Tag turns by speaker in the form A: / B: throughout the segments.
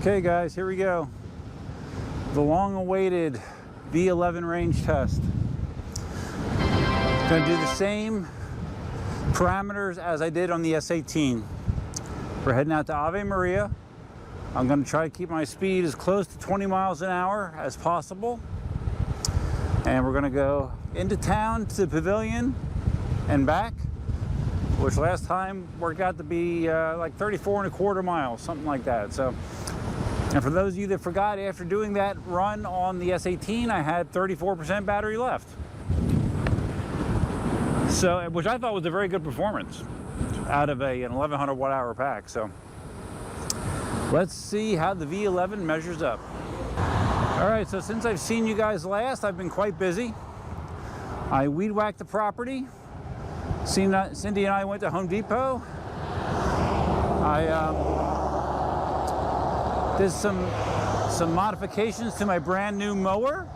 A: Okay guys, here we go. The long-awaited V11 range test. Gonna do the same parameters as I did on the S18. We're heading out to Ave Maria. I'm gonna try to keep my speed as close to 20 miles an hour as possible. And we're gonna go into town to the pavilion and back, which last time worked out to be like 34.25 miles, something like that. So, and for those of you that forgot, after doing that run on the S18, I had 34% battery left. So, which I thought was a very good performance out of an 1100 watt-hour pack. So, let's see how the V11 measures up. All right, so since I've seen you guys last, I've been quite busy. I weed whacked the property. Cindy and I went to Home Depot. I did some modifications to my brand new mower.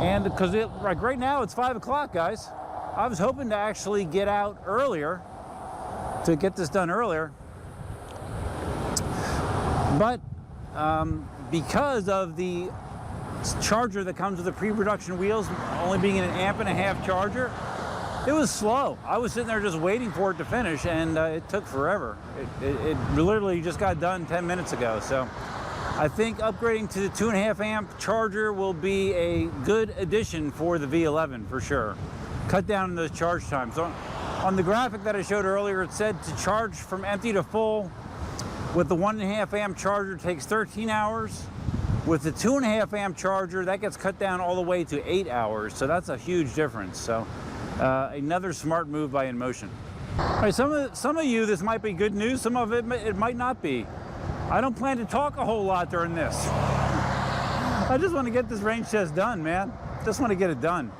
A: And because like right now it's 5 o'clock, guys. I was hoping to actually get out earlier, to get this done earlier. But because of the charger that comes with the pre-production wheels only being an 1.5 amp charger, it was slow. I was sitting there just waiting for it to finish, and it took forever. It literally just got done 10 minutes ago. So I think upgrading to the 2.5 amp charger will be a good addition for the V11 for sure. Cut down those charge times. On the graphic that I showed earlier, it said to charge from empty to full with the 1.5 amp charger takes 13 hours. With the 2.5 amp charger, that gets cut down all the way to 8 hours. So that's a huge difference. So another smart move by Inmotion. All right, some of you, this might be good news. Some of it might not be. I don't plan to talk a whole lot during this. I just want to get this range test done, man. Just want to get it done.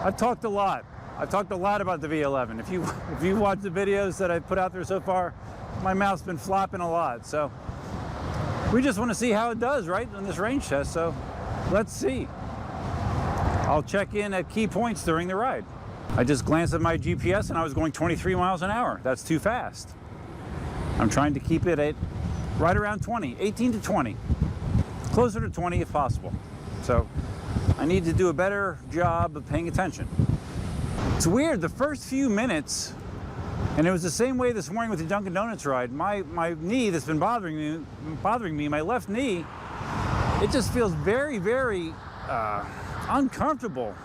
A: I've talked a lot. I've talked a lot about the V11. If you watch the videos that I've put out there so far, my mouth's been flopping a lot. So we just want to see how it does, right, on this range test. So let's see. I'll check in at key points during the ride. I just glanced at my GPS and I was going 23 miles an hour. That's too fast. I'm trying to keep it at right around 20, 18 to 20. Closer to 20 if possible. So I need to do a better job of paying attention. It's weird, the first few minutes, and it was the same way this morning with the Dunkin' Donuts ride, my knee that's been bothering me, my left knee, it just feels very, very uncomfortable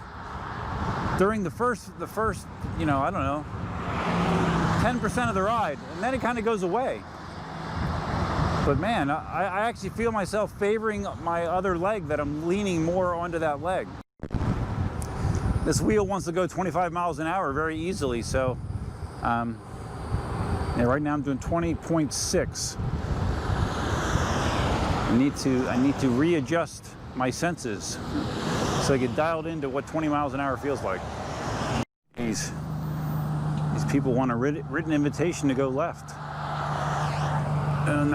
A: during the first, you know, I don't know, 10% of the ride, and then it kind of goes away. But man, I actually feel myself favoring my other leg, that I'm leaning more onto that leg. This wheel wants to go 25 miles an hour very easily, so yeah, right now I'm doing 20.6. I need to readjust my senses so I get dialed into what 20 miles an hour feels like. These people want a written invitation to go left.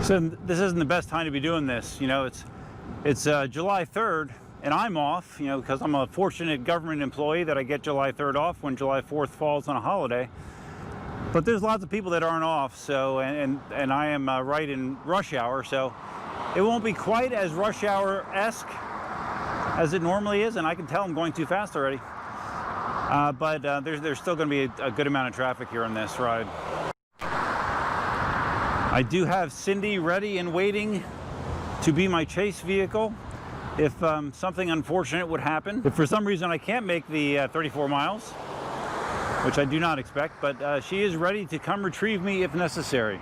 A: So this isn't the best time to be doing this. You know, it's July 3rd, and I'm off, you know, because I'm a fortunate government employee that I get July 3rd off when July 4th falls on a holiday. But there's lots of people that aren't off, so, and I am right in rush hour, so it won't be quite as rush hour-esque as it normally is, and I can tell I'm going too fast already. But there's still going to be a good amount of traffic here on this ride. I do have Cindy ready and waiting to be my chase vehicle if something unfortunate would happen. If for some reason I can't make the 34 miles, which I do not expect, but she is ready to come retrieve me if necessary.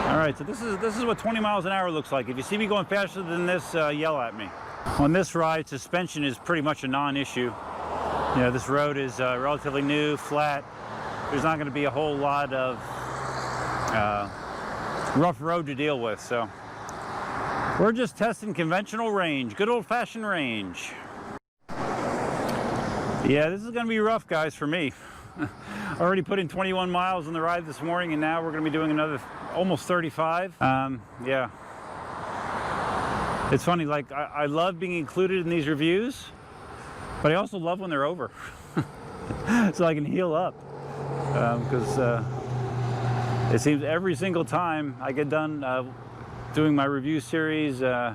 A: All right, so this is what 20 miles an hour looks like. If you see me going faster than this, yell at me. On this ride, suspension is pretty much a non-issue. You know, this road is relatively new, flat. There's not going to be a whole lot of rough road to deal with, so we're just testing conventional range, good old-fashioned range. Yeah, this is going to be rough, guys, for me. I already put in 21 miles on the ride this morning, and now we're going to be doing another almost 35. Yeah, it's funny, like I love being included in these reviews, but I also love when they're over so I can heal up, because It seems every single time I get done doing my review series, I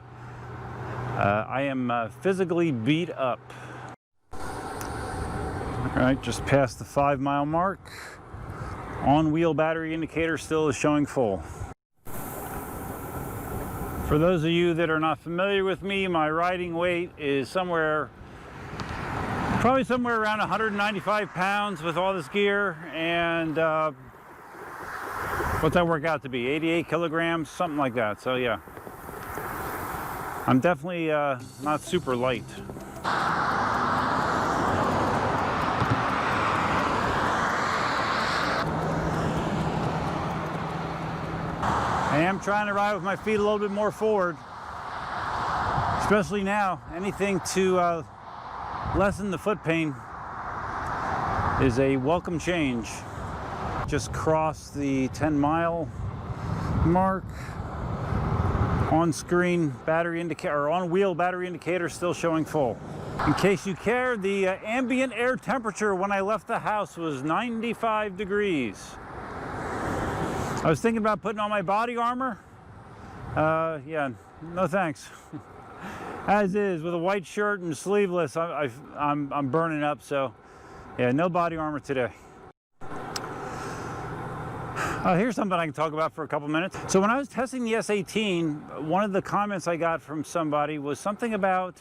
A: am physically beat up. All right, just past the 5-mile mark. On-wheel battery indicator still is showing full. For those of you that are not familiar with me, my riding weight is probably somewhere around 195 pounds with all this gear, and what's that work out to be? 88 kilograms, something like that. So yeah, I'm definitely not super light. I am trying to ride with my feet a little bit more forward, especially now. Anything to lessen the foot pain is a welcome change. Just crossed the 10-mile mark. On-screen battery indicator, or on-wheel battery indicator still showing full. In case you care, the ambient air temperature when I left the house was 95 degrees. I was thinking about putting on my body armor. Yeah, no thanks. As is, with a white shirt and sleeveless, I'm burning up, so yeah, no body armor today. Here's something I can talk about for a couple minutes. So when I was testing the S18, one of the comments I got from somebody was something about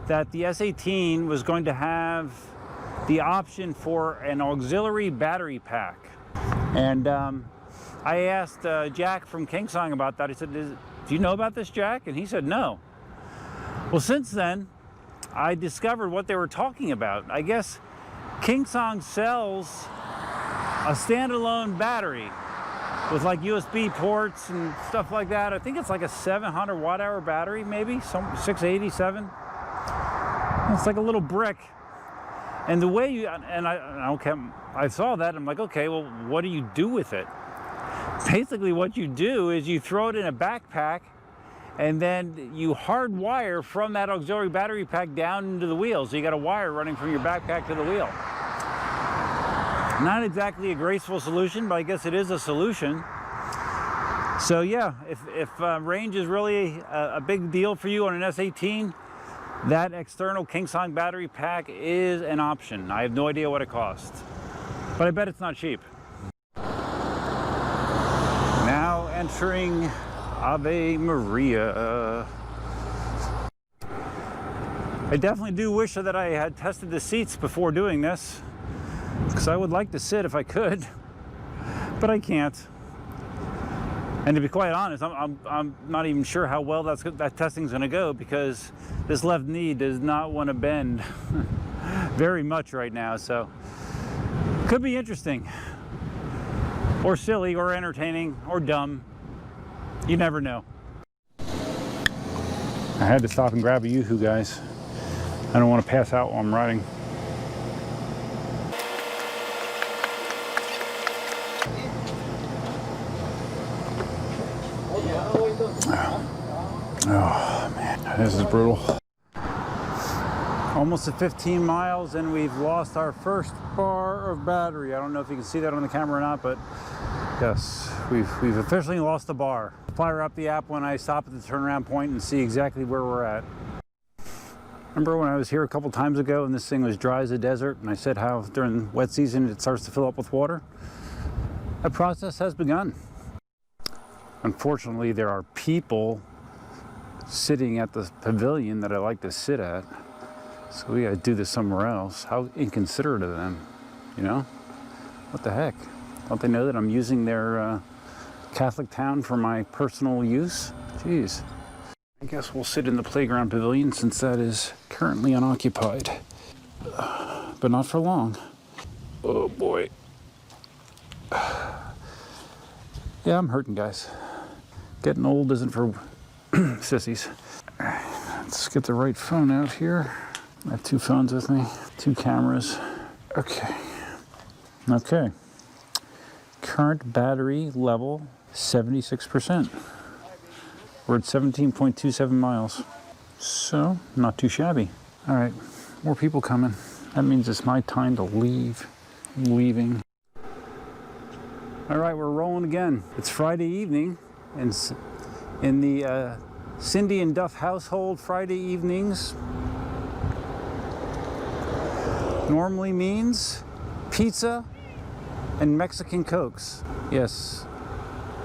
A: that the S18 was going to have the option for an auxiliary battery pack. And I asked Jack from KingSong about that. I said, do you know about this, Jack? And he said, no. Well, since then, I discovered what they were talking about. I guess KingSong sells a standalone battery with like USB ports and stuff like that. I think it's like a 700 watt-hour battery, maybe, 687. It's like a little brick. And the way you, I saw that, I'm like, okay, well, what do you do with it? Basically what you do is you throw it in a backpack, and then you hardwire from that auxiliary battery pack down into the wheel. So you got a wire running from your backpack to the wheel. Not exactly a graceful solution, but I guess it is a solution. So yeah, if range is really a big deal for you on an S18, that external KingSong battery pack is an option. I have no idea what it costs, but I bet it's not cheap. Now entering Ave Maria. I definitely do wish that I had tested the seats before doing this, because I would like to sit if I could, but I can't. And to be quite honest, I'm not even sure how well that testing's going to go, because this left knee does not want to bend very much right now. So could be interesting, or silly, or entertaining, or dumb. You never know. I had to stop and grab a yoo-hoo, guys. I don't want to pass out while I'm riding. Oh man, this is brutal. Almost at 15 miles and we've lost our first bar of battery. I don't know if you can see that on the camera or not, but yes, we've officially lost the bar. Fire up the app when I stop at the turnaround point and see exactly where we're at. Remember when I was here a couple times ago and this thing was dry as a desert, and I said how during wet season it starts to fill up with water? That process has begun. Unfortunately, there are people sitting at the pavilion that I like to sit at, so we gotta do this somewhere else. How inconsiderate of them, you know? What the heck? Don't they know that I'm using their Catholic town for my personal use? Jeez. I guess we'll sit in the playground pavilion since that is currently unoccupied. But not for long. Oh boy. Yeah, I'm hurting, guys. Getting old isn't for sissies. Let's get the right phone out here. I have two phones with me, two cameras. Okay. Okay. Current battery level, 76%. We're at 17.27 miles. So, not too shabby. All right, more people coming. That means it's my time to leave. I'm leaving. All right, we're rolling again. It's Friday evening, and in the Cindy and Duff household, Friday evenings normally means pizza and Mexican Cokes. Yes,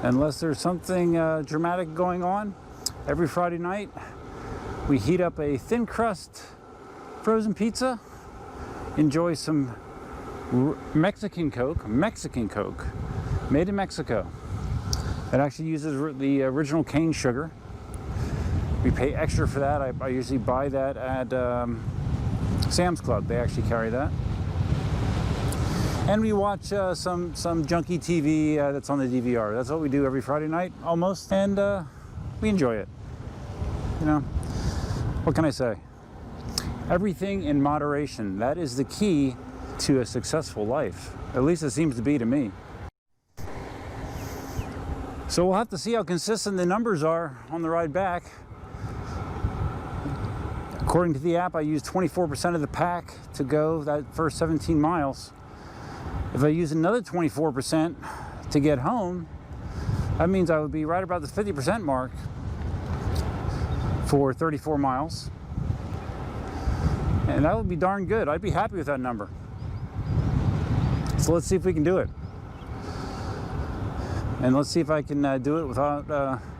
A: unless there's something dramatic going on, every Friday night we heat up a thin crust frozen pizza, enjoy some Mexican Coke, made in Mexico. It actually uses the original cane sugar. We pay extra for that. I usually buy that at Sam's Club. They actually carry that. And we watch some junky TV that's on the DVR. That's what we do every Friday night, almost, and we enjoy it. You know, what can I say? Everything in moderation. That is the key to a successful life. At least it seems to be to me. So we'll have to see how consistent the numbers are on the ride back. According to the app, I use 24% of the pack to go that first 17 miles. If I use another 24% to get home, that means I would be right about the 50% mark for 34 miles. And that would be darn good. I'd be happy with that number. So let's see if we can do it. And let's see if I can do it without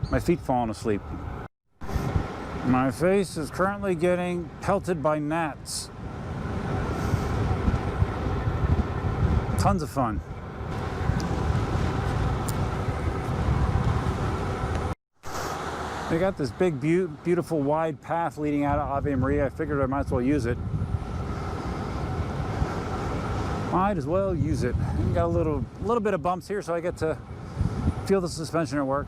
A: my feet falling asleep. My face is currently getting pelted by gnats. Tons of fun. They got this big, beautiful, wide path leading out of Ave Maria. I figured I might as well use it. Might as well use it. Got a little bit of bumps here, so I get to feel the suspension at work.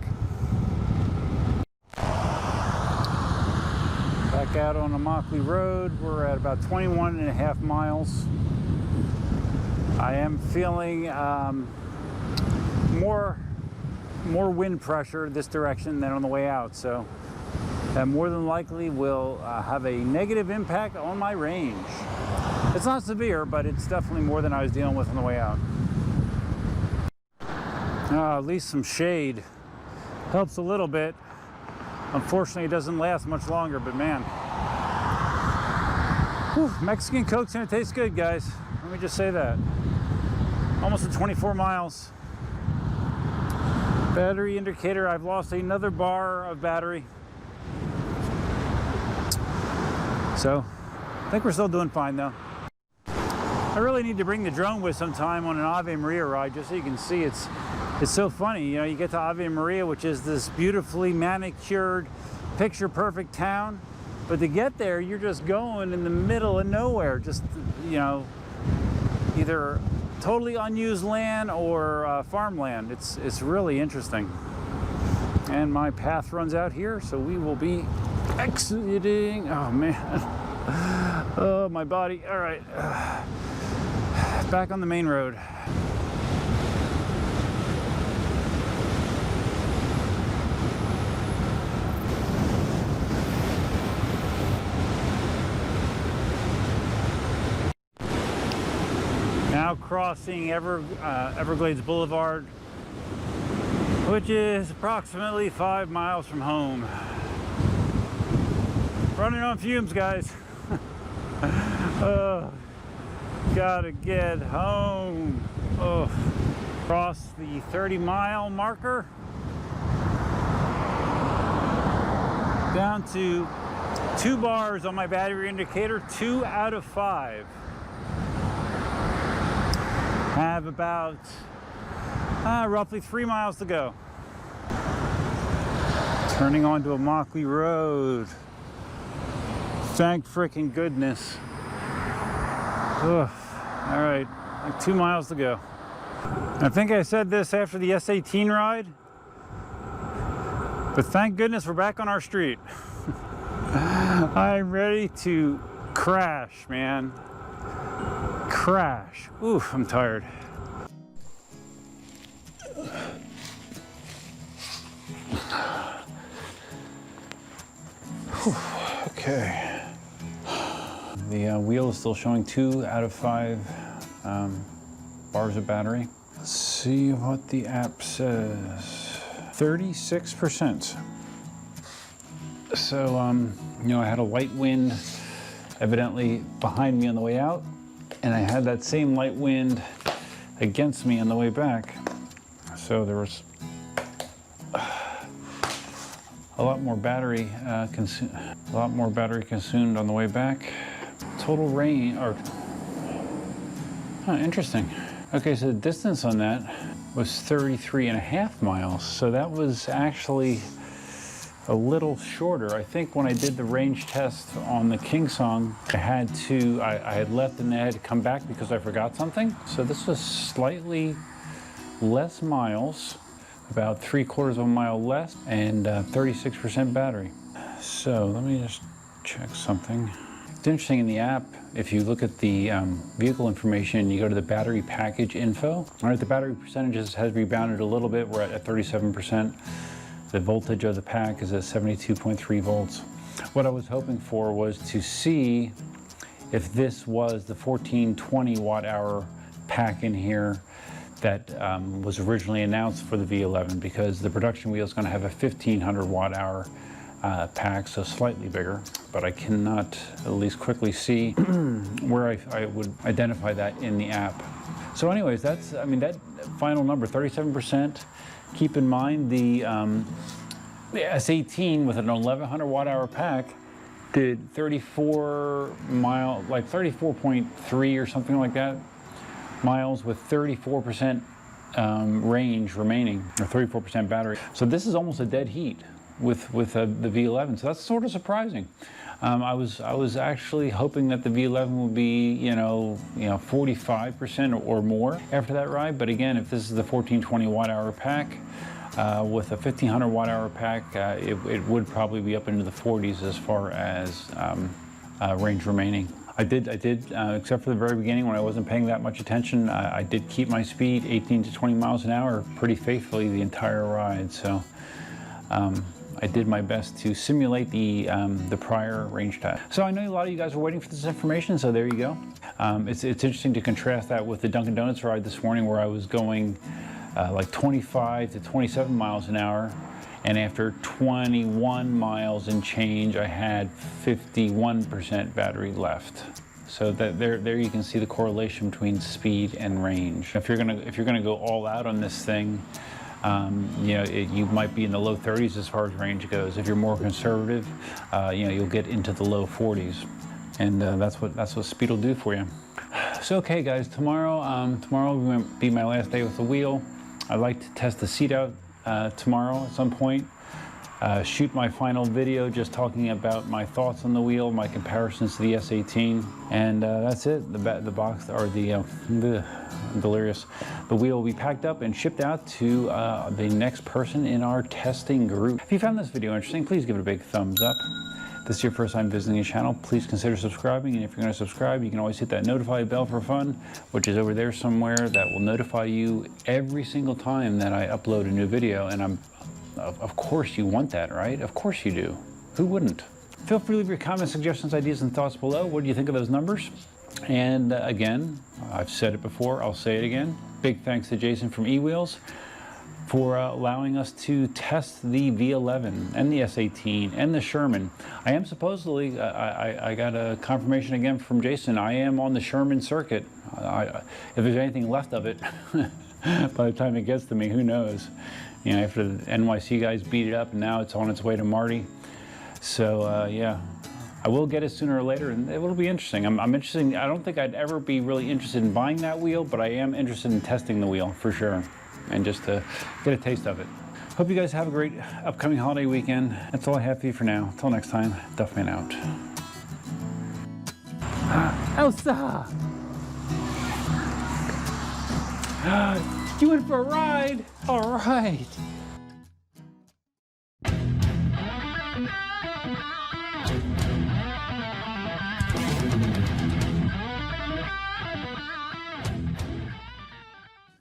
A: Back out on the Mockley Road, we're at about 21.5 miles. I am feeling more wind pressure this direction than on the way out, so that more than likely will have a negative impact on my range. It's not severe, but it's definitely more than I was dealing with on the way out. At least some shade helps a little bit. Unfortunately, it doesn't last much longer, but man. Whew, Mexican Coke's gonna taste good, guys. Let me just say that. Almost at 24 miles. Battery indicator, I've lost another bar of battery. So, I think we're still doing fine though. I really need to bring the drone with sometime on an Ave Maria ride, just so you can see it's so funny. You know, you get to Ave Maria, which is this beautifully manicured, picture-perfect town, but to get there, you're just going in the middle of nowhere, just, you know, either totally unused land or farmland. It's really interesting. And my path runs out here, so we will be exiting. Oh man, oh my body. All right, back on the main road. Now crossing Everglades Boulevard, which is approximately 5 miles from home. Running on fumes, guys. Oh, gotta get home. Oh, cross the 30-mile marker. Down to 2 bars on my battery indicator, 2 out of 5. Have about roughly 3 miles to go. Turning onto a Mockley Road. Thank frickin' goodness. Ugh. All right, like 2 miles to go. I think I said this after the S18 ride, but thank goodness we're back on our street. I'm ready to crash, man. Crash. Oof, I'm tired. Whew, okay. The wheel is still showing 2 out of 5 bars of battery. Let's see what the app says. 36%. So, you know, I had a light wind evidently behind me on the way out, and I had that same light wind against me on the way back. So there was a lot more battery consumed on the way back. Total range, or interesting. Okay, so the distance on that was 33.5 miles. So that was actually a little shorter. I think when I did the range test on the KingSong, I had left and I had to come back because I forgot something. So this was slightly less miles, about 3/4 of a mile less, and 36% battery. So let me just check something. It's interesting in the app, if you look at the vehicle information, you go to the battery package info. All right, the battery percentages has rebounded a little bit. We're at 37%. The voltage of the pack is at 72.3 volts. What I was hoping for was to see if this was the 1420 watt hour pack in here that was originally announced for the V11, because the production wheel is going to have a 1500 watt hour pack, so slightly bigger, but I cannot at least quickly see where I would identify that in the app. So anyways, that's, I mean, that final number, 37%. Keep in mind the S18 with an 1100 watt hour pack did 34.3 or something like that miles with 34% range remaining, or 34% battery. So this is almost a dead heat with the V11. So that's sort of surprising. I was actually hoping that the V11 would be, you know, 45% or more after that ride. But again, if this is the 1420 watt hour pack with a 1500 watt hour pack, it would probably be up into the 40s as far as range remaining. I did, except for the very beginning when I wasn't paying that much attention, I did keep my speed 18 to 20 miles an hour pretty faithfully the entire ride. So I did my best to simulate the prior range test. So I know a lot of you guys are waiting for this information, so there you go. It's interesting to contrast that with the Dunkin' Donuts ride this morning, where I was going like 25 to 27 miles an hour. And after 21 miles and change, I had 51% battery left. So that there you can see the correlation between speed and range. If you're gonna go all out on this thing, you know, you might be in the low 30s as far as range goes. If you're more conservative, you know, you'll get into the low 40s, and that's what speed will do for you. So okay, guys, tomorrow will be my last day with the wheel. I'd like to test the seat out tomorrow at some point. Shoot my final video just talking about my thoughts on the wheel, my comparisons to the S18, and that's it. The box, or the delirious. The wheel will be packed up and shipped out to the next person in our testing group. If you found this video interesting, please give it a big thumbs up. If this is your first time visiting the channel, please consider subscribing, and if you're going to subscribe, you can always hit that notify bell for fun, which is over there somewhere. That will notify you every single time that I upload a new video, and of course you want that, right? Of course you do. Who wouldn't? Feel free to leave your comments, suggestions, ideas, and thoughts below. What do you think of those numbers? And again, I've said it before, I'll say it again. Big thanks to Jason from eWheels for allowing us to test the V11 and the S18 and the Sherman. I am supposedly, I got a confirmation again from Jason, I am on the Sherman circuit. If there's anything left of it, by the time it gets to me, who knows? You know, after the NYC guys beat it up, and now it's on its way to Marty. So yeah, I will get it sooner or later, and it will be interesting. I'm interested. I don't think I'd ever be really interested in buying that wheel, but I am interested in testing the wheel for sure, and just to get a taste of it. Hope you guys have a great upcoming holiday weekend. That's all I have for you for now. Until next time, Duffman out. Elsa! You went for a ride! All right.